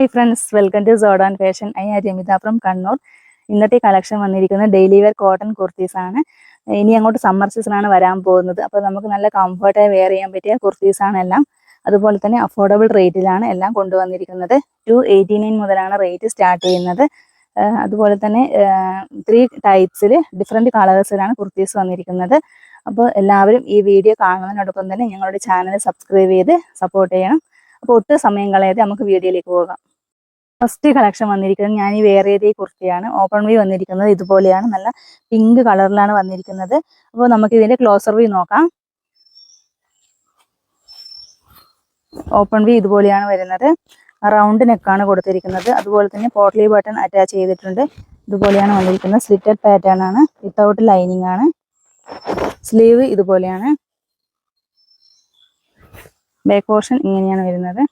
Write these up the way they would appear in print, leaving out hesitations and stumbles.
Hey friends, welcome to Zodan Fashion. I am Jamita from Kannur. ഇന്നത്തെ collection വന്നിരിക്കുന്നത് daily wear cotton kurtis ആണ്. ഇനി അങ്ങോട്ട് സമ്മർ സീസൺ ആണ് വരാൻ പോകുന്നത്. അപ്പോൾ നമുക്ക് നല്ല കംഫർട്ടായി വെയർ ചെയ്യാൻ പറ്റിയ കുർത്തീസ് ആണ് എല്ലാം. അതുപോലെ തന്നെ അഫോർഡബിൾ റേറ്റിലാണ് എല്ലാം കൊണ്ടുവന്നിരിക്കുന്നത്. 289 മുതലാണ് റേറ്റ് സ്റ്റാർട്ട് ചെയ്യുന്നത്. അതുപോലെ തന്നെ 3 ടൈപ്സിൽ ഡിഫറെൻറ്റ് കളേഴ്സിലാണ് കുർത്തീസ് വന്നിരിക്കുന്നത്. അപ്പോൾ എല്ലാവരും ഈ വീഡിയോ കാണുന്നതിനോടൊപ്പം തന്നെ ഞങ്ങളുടെ ചാനൽ സബ്സ്ക്രൈബ് ചെയ്ത് സപ്പോർട്ട് ചെയ്യണം. അപ്പോൾ ഒട്ടും സമയം കളയാതെ നമുക്ക് വീഡിയോയിലേക്ക് പോകാം. ഫസ്റ്റ് കളക്ഷൻ വന്നിരിക്കുന്നത് ഞാൻ ഈ വെയർ ചെയ്ത കുർത്തിയാണ്. ഓപ്പൺ വ്യൂ വന്നിരിക്കുന്നത് ഇതുപോലെയാണ്. നല്ല പിങ്ക് കളറിലാണ് വന്നിരിക്കുന്നത്. അപ്പോൾ നമുക്ക് ഇതിന്റെ ക്ലോസർ വ്യൂ നോക്കാം. ഓപ്പൺ വ്യൂ ഇതുപോലെയാണ് വരുന്നത്. റൗണ്ട് നെക്കാണ് കൊടുത്തിരിക്കുന്നത്. അതുപോലെ തന്നെ പോട്ട്ലി ബട്ടൺ അറ്റാച്ച് ചെയ്തിട്ടുണ്ട്. ഇതുപോലെയാണ് വന്നിരിക്കുന്നത്. സ്ലിറ്റഡ് പാറ്റേൺ ആണ്, വിത്തൗട്ട് ലൈനിങ് ആണ്. സ്ലീവ് ഇതുപോലെയാണ്. ബാക്ക് പോർഷൻ ഇങ്ങനെയാണ് വരുന്നത്.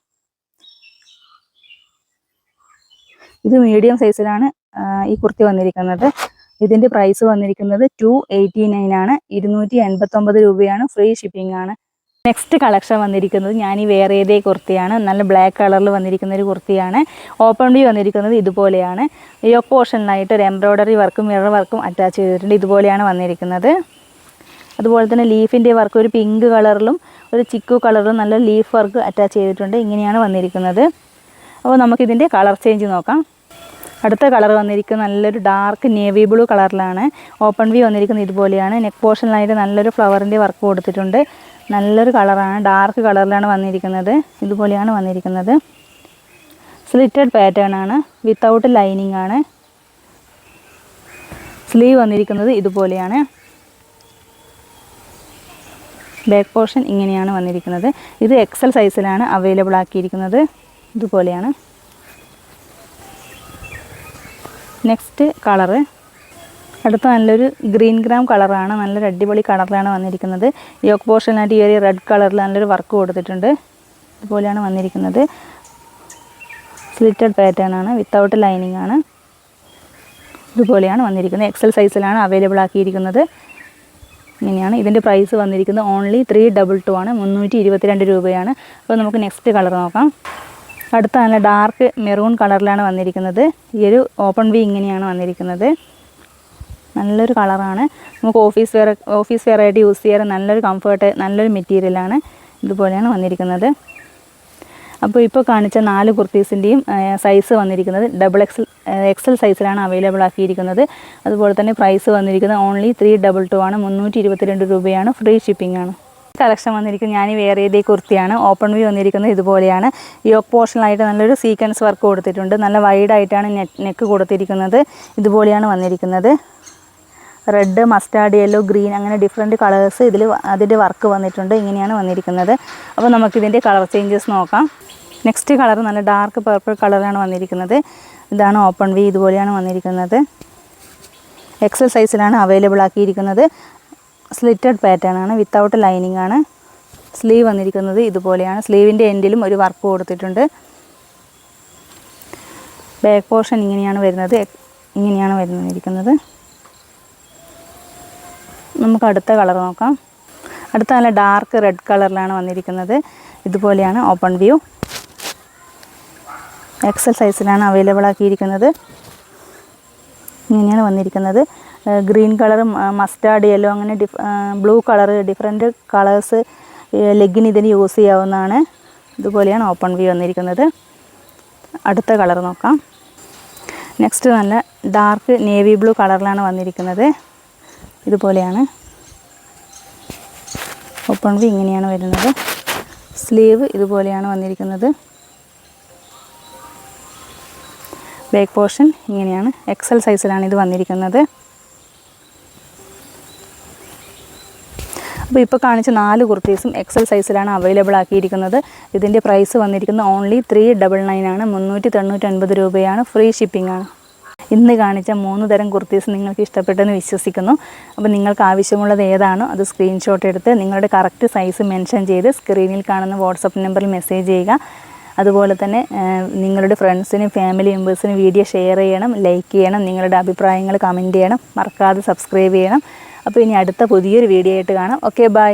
ഇത് മീഡിയം സൈസിലാണ് ഈ കുർത്തി വന്നിരിക്കുന്നത്. ഇതിന്റെ പ്രൈസ് വന്നിരിക്കുന്നത് 289 ആണ്. 289 രൂപയാണ്. ഫ്രീ ഷിപ്പിംഗ് ആണ്. നെക്സ്റ്റ് കളക്ഷൻ വന്നിരിക്കുന്നത് ഞാൻ ഈ വെയർ ചെയ്ത കുർത്തിയാണ്. നല്ല ബ്ലാക്ക് കളറിൽ വന്നിരിക്കുന്ന ഒരു കുർത്തിയാണ്. ഓപ്പൺ വ്യൂ വന്നിരിക്കുന്നത് ഇതുപോലെയാണ്. യോക്ക് പോർഷനിലായിട്ട് ഒരു എംബ്രോയ്ഡറി വർക്കും മിറർ വർക്കും അറ്റാച്ച് ചെയ്തിട്ടുണ്ട്. ഇതുപോലെയാണ് വന്നിരിക്കുന്നത്. അതുപോലെ തന്നെ ലീഫിൻ്റെ വർക്ക് ഒരു പിങ്ക് കളറിലും ഒരു ചിക്കു കളറിലും നല്ല ലീഫ് വർക്ക് അറ്റാച്ച് ചെയ്തിട്ടുണ്ട്. ഇങ്ങനെയാണ് വന്നിരിക്കുന്നത്. അപ്പോൾ നമുക്കിതിൻ്റെ കളർ ചേഞ്ച് നോക്കാം. അടുത്ത കളർ വന്നിരിക്കുന്നത് നല്ലൊരു ഡാർക്ക് നേവി ബ്ലൂ കളറിലാണ്. ഓപ്പൺ വ്യൂ വന്നിരിക്കുന്നത് ഇതുപോലെയാണ്. നെക്ക് പോർഷനിലായിട്ട് നല്ലൊരു ഫ്ലവറിൻ്റെ വർക്ക് കൊടുത്തിട്ടുണ്ട്. നല്ലൊരു കളറാണ്. ഡാർക്ക് കളറിലാണ് വന്നിരിക്കുന്നത്. ഇതുപോലെയാണ് വന്നിരിക്കുന്നത്. സ്ലിറ്റഡ് പാറ്റേൺ ആണ്, വിത്തൗട്ട് ലൈനിങ് ആണ്. സ്ലീവ് വന്നിരിക്കുന്നത് ഇതുപോലെയാണ്. ബാക്ക് പോർഷൻ ഇങ്ങനെയാണ് വന്നിരിക്കുന്നത്. ഇത് എക്സൽ സൈസിലാണ് അവൈലബിൾ ആക്കിയിരിക്കുന്നത്. ഇതുപോലെയാണ്. നെക്സ്റ്റ് കളറ് അടുത്ത നല്ലൊരു ഗ്രീൻ ഗ്രാം കളറാണ്. നല്ലൊരു അടിപൊളി കളറിലാണ് വന്നിരിക്കുന്നത്. യോക്ക് പോർഷനായിട്ട് ഈ ഒരു റെഡ് കളറിൽ നല്ലൊരു വർക്ക് കൊടുത്തിട്ടുണ്ട്. ഇതുപോലെയാണ് വന്നിരിക്കുന്നത്. സ്ലിറ്റഡ് പാറ്റേൺ ആണ്, വിത്തൗട്ട് ലൈനിങ് ആണ്. ഇതുപോലെയാണ് വന്നിരിക്കുന്നത്. എക്സൽ സൈസിലാണ് അവൈലബിൾ ആക്കിയിരിക്കുന്നത്. ഇങ്ങനെയാണ് ഇതിൻ്റെ പ്രൈസ് വന്നിരിക്കുന്നത്. ഓൺലി 322 ആണ്. 322 രൂപയാണ്. അപ്പോൾ നമുക്ക് നെക്സ്റ്റ് കളർ നോക്കാം. അടുത്ത നല്ല ഡാർക്ക് മെറൂൺ കളറിലാണ് വന്നിരിക്കുന്നത്. ഈ ഒരു ഓപ്പൺ വ്യൂ ഇങ്ങനെയാണ് വന്നിരിക്കുന്നത്. നല്ലൊരു കളറാണ്. നമുക്ക് ഓഫീസ് വെയർ ആയിട്ട് യൂസ് ചെയ്യാൻ നല്ലൊരു കംഫർട്ട്, നല്ലൊരു മെറ്റീരിയലാണ്. ഇതുപോലെയാണ് വന്നിരിക്കുന്നത്. അപ്പോൾ ഇപ്പോൾ കാണിച്ച 4 കുർത്തീസിൻ്റെയും സൈസ് വന്നിരിക്കുന്നത് എക്സൽ സൈസിലാണ് അവൈലബിൾ ആക്കിയിരിക്കുന്നത്. അതുപോലെ തന്നെ പ്രൈസ് വന്നിരിക്കുന്നത് ഓൺലി 322 ആണ്. 322 രൂപയാണ്. ഫ്രീ ഷിപ്പിംഗ് ആണ്. കളക്ഷൻ വന്നിരിക്കുന്നത് ഞാൻ വെയർ ചെയ്ത കുർത്തിയാണ്. ഓപ്പൺ വ്യൂ വന്നിരിക്കുന്നത് ഇതുപോലെയാണ്. യോക്ക് പോർഷനിലായിട്ട് നല്ലൊരു സീക്വൻസ് വർക്ക് കൊടുത്തിട്ടുണ്ട്. നല്ല വൈഡായിട്ടാണ് നെക്ക് കൊടുത്തിരിക്കുന്നത്. ഇതുപോലെയാണ് വന്നിരിക്കുന്നത്. റെഡ്, മസ്റ്റാർഡ്, യെല്ലോ, ഗ്രീൻ അങ്ങനെ ഡിഫറെൻറ്റ് കളേഴ്സ് ഇതിൽ അതിൻ്റെ വർക്ക് വന്നിട്ടുണ്ട്. ഇങ്ങനെയാണ് വന്നിരിക്കുന്നത്. അപ്പോൾ നമുക്കിതിൻ്റെ കളർ ചേഞ്ചസ് നോക്കാം. നെക്സ്റ്റ് കളർ നല്ല ഡാർക്ക് പർപ്പിൾ കളറാണ് വന്നിരിക്കുന്നത്. ഇതാണ് ഓപ്പൺ വ്യൂ. ഇതുപോലെയാണ് വന്നിരിക്കുന്നത്. എക്സൽ സൈസിലാണ് അവൈലബിൾ ആക്കിയിരിക്കുന്നത്. സ്ലിറ്റഡ് പാറ്റേൺ ആണ്, വിത്തൗട്ട് ലൈനിങ് ആണ്. സ്ലീവ് വന്നിരിക്കുന്നത് ഇതുപോലെയാണ്. സ്ലീവിൻ്റെ എൻഡിലും ഒരു വർക്ക് കൊടുത്തിട്ടുണ്ട്. ബാക്ക് പോർഷൻ ഇങ്ങനെയാണ് വന്നിരിക്കുന്നത്. നമുക്ക് അടുത്ത കളർ നോക്കാം. അടുത്ത നല്ല ഡാർക്ക് റെഡ് കളറിലാണ് വന്നിരിക്കുന്നത്. ഇതുപോലെയാണ് ഓപ്പൺ വ്യൂ. എക്സൽ സൈസിലാണ് അവൈലബിൾ ആക്കിയിരിക്കുന്നത്. ഇങ്ങനെയാണ് വന്നിരിക്കുന്നത്. ഗ്രീൻ കളറും മസ്റ്റാർഡ്, യെല്ലോ അങ്ങനെ ബ്ലൂ കളർ ഡിഫറെൻറ്റ് കളേഴ്സ് ലെഗിന് ഇതിന് യൂസ് ചെയ്യാവുന്നതാണ്. ഇതുപോലെയാണ് ഓപ്പൺ വ്യൂ വന്നിരിക്കുന്നത്. അടുത്ത കളർ നോക്കാം. നെക്സ്റ്റ് നല്ല ഡാർക്ക് നേവി ബ്ലൂ കളറിലാണ് വന്നിരിക്കുന്നത്. ഇതുപോലെയാണ് ഓപ്പൺ വ്യൂ. ഇങ്ങനെയാണ് വരുന്നത്. സ്ലീവ് ഇതുപോലെയാണ് വന്നിരിക്കുന്നത്. ബാക്ക് പോർഷൻ ഇങ്ങനെയാണ്. എക്സൽ സൈസിലാണ് ഇത് വന്നിരിക്കുന്നത്. അപ്പോൾ ഇപ്പോൾ കാണിച്ച 4 കുർത്തീസും എക്സൽ സൈസിലാണ് അവൈലബിൾ ആക്കിയിരിക്കുന്നത്. ഇതിൻ്റെ പ്രൈസ് വന്നിരിക്കുന്നത് ഓൺലി 399 ആണ്. 399 രൂപയാണ്. ഫ്രീ ഷിപ്പിംഗ് ആണ്. ഇന്ന് കാണിച്ച 3 തരം കുർത്തീസ് നിങ്ങൾക്ക് ഇഷ്ടപ്പെട്ടെന്ന് വിശ്വസിക്കുന്നു. അപ്പോൾ നിങ്ങൾക്ക് ആവശ്യമുള്ളത് ഏതാണോ അത് സ്ക്രീൻഷോട്ട് എടുത്ത് നിങ്ങളുടെ കറക്റ്റ് സൈസ് മെൻഷൻ ചെയ്ത് സ്ക്രീനിൽ കാണുന്ന വാട്സപ്പ് നമ്പറിൽ മെസ്സേജ് ചെയ്യുക. അതുപോലെ തന്നെ നിങ്ങളുടെ ഫ്രണ്ട്സിനും ഫാമിലി മെമ്പേഴ്സിനും വീഡിയോ ഷെയർ ചെയ്യണം, ലൈക്ക് ചെയ്യണം, നിങ്ങളുടെ അഭിപ്രായങ്ങൾ കമൻറ്റ് ചെയ്യണം, മറക്കാതെ സബ്സ്ക്രൈബ് ചെയ്യണം. അപ്പോൾ ഇനി അടുത്ത പുതിയൊരു വീഡിയോ ആയിട്ട് കാണാം. Okay, by.